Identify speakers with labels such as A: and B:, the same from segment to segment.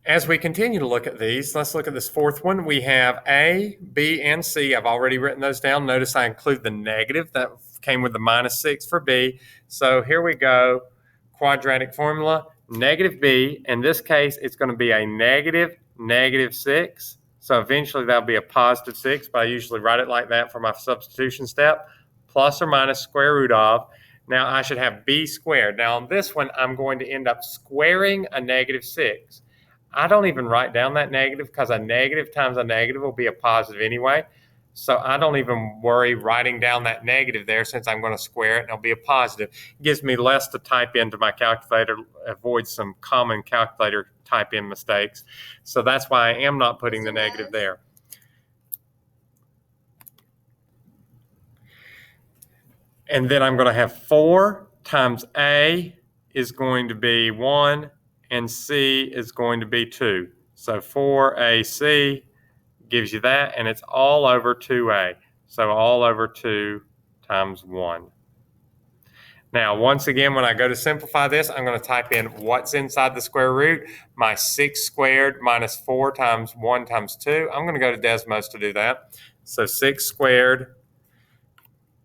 A: As we continue to look at these, let's look at this fourth one. We have A, B, and C. I've already written those down. Notice I include the negative that came with the -6 for B. So here we go. Quadratic formula, negative B. In this case, it's going to be a -6. So eventually that'll be a +6, but I usually write it like that for my substitution step. Plus or minus square root of. Now I should have B squared. Now on this one, I'm going to end up squaring a -6. I don't even write down that negative because a negative times a negative will be a positive anyway. So I don't even worry writing down that negative there since I'm going to square it and it'll be a positive. It gives me less to type into my calculator, avoids some common calculator type in mistakes. So that's why I am not putting the negative there. And then I'm going to have 4 times A is going to be 1 and C is going to be 2. So 4AC gives you that, and it's all over 2A. So all over 2 times 1. Now, once again, when I go to simplify this, I'm going to type in what's inside the square root. My 6 squared minus 4 times 1 times 2. I'm going to go to Desmos to do that. So 6 squared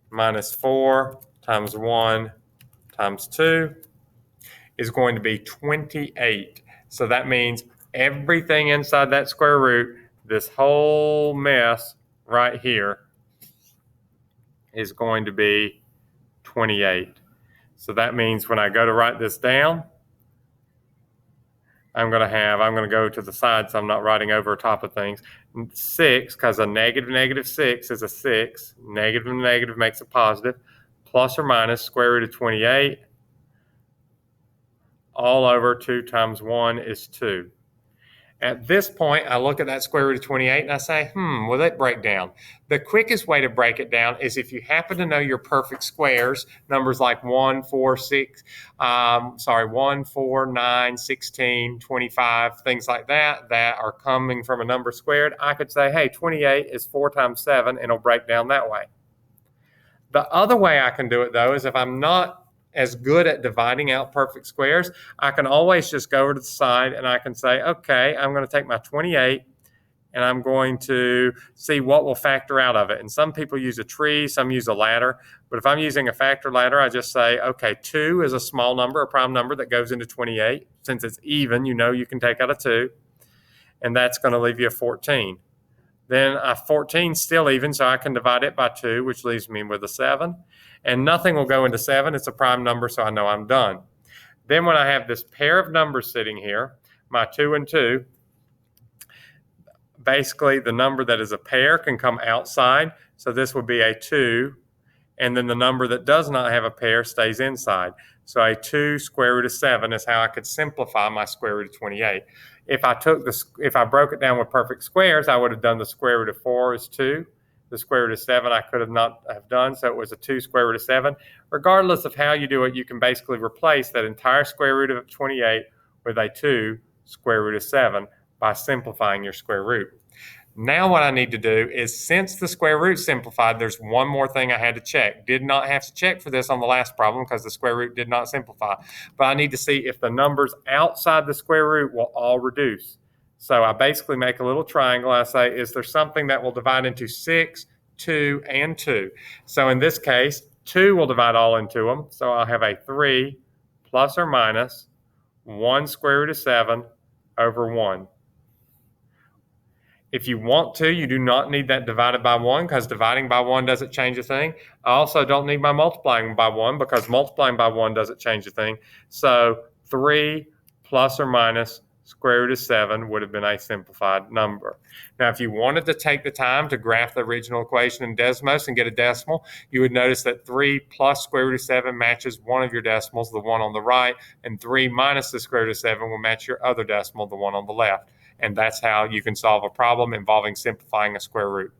A: minus 4 times 1 times 2 is going to be 28. So that means everything inside that square root, this whole mess right here, is going to be 28. So that means when I go to write this down, I'm going to go to the side so I'm not writing over top of things. 6, because a -6 is a 6. Negative and negative makes a positive. Plus or minus square root of 28. All over 2 times 1 is 2. At this point, I look at that square root of 28 and I say, will that break down? The quickest way to break it down is if you happen to know your perfect squares, numbers like 1, 4, 9, 16, 25, things like that, that are coming from a number squared, I could say, hey, 28 is 4 times 7, and it'll break down that way. The other way I can do it, though, is if I'm not as good at dividing out perfect squares, I can always just go over to the side and I can say, okay, I'm going to take my 28 and I'm going to see what will factor out of it. And some people use a tree, some use a ladder. But if I'm using a factor ladder, I just say, okay, 2 is a small number, a prime number that goes into 28. Since it's even, you know you can take out a 2. And that's going to leave you a 14. Then a 14 is still even, so I can divide it by 2, which leaves me with a 7. And nothing will go into 7. It's a prime number, so I know I'm done. Then when I have this pair of numbers sitting here, my 2 and 2, basically the number that is a pair can come outside. So this would be a 2, and then the number that does not have a pair stays inside. So a 2 square root of 7 is how I could simplify my square root of 28. If I broke it down with perfect squares, I would have done the square root of 4 is 2. The square root of 7 I could have not have done, so it was a 2 square root of 7. Regardless of how you do it, you can basically replace that entire square root of 28 with a 2 square root of 7 by simplifying your square root. Now what I need to do is, since the square root simplified, there's one more thing I had to check. Did not have to check for this on the last problem because the square root did not simplify. But I need to see if the numbers outside the square root will all reduce. So I basically make a little triangle. I say, is there something that will divide into 6, 2, and 2? So in this case, 2 will divide all into them. So I'll have a 3 plus or minus 1 square root of 7 over 1. If you want to, you do not need that divided by 1 because dividing by 1 doesn't change a thing. I also don't need my multiplying by 1 because multiplying by 1 doesn't change a thing. So 3 plus or minus square root of 7 would have been a simplified number. Now, if you wanted to take the time to graph the original equation in Desmos and get a decimal, you would notice that 3 plus square root of 7 matches one of your decimals, the one on the right, and 3 minus the square root of 7 will match your other decimal, the one on the left. And that's how you can solve a problem involving simplifying a square root.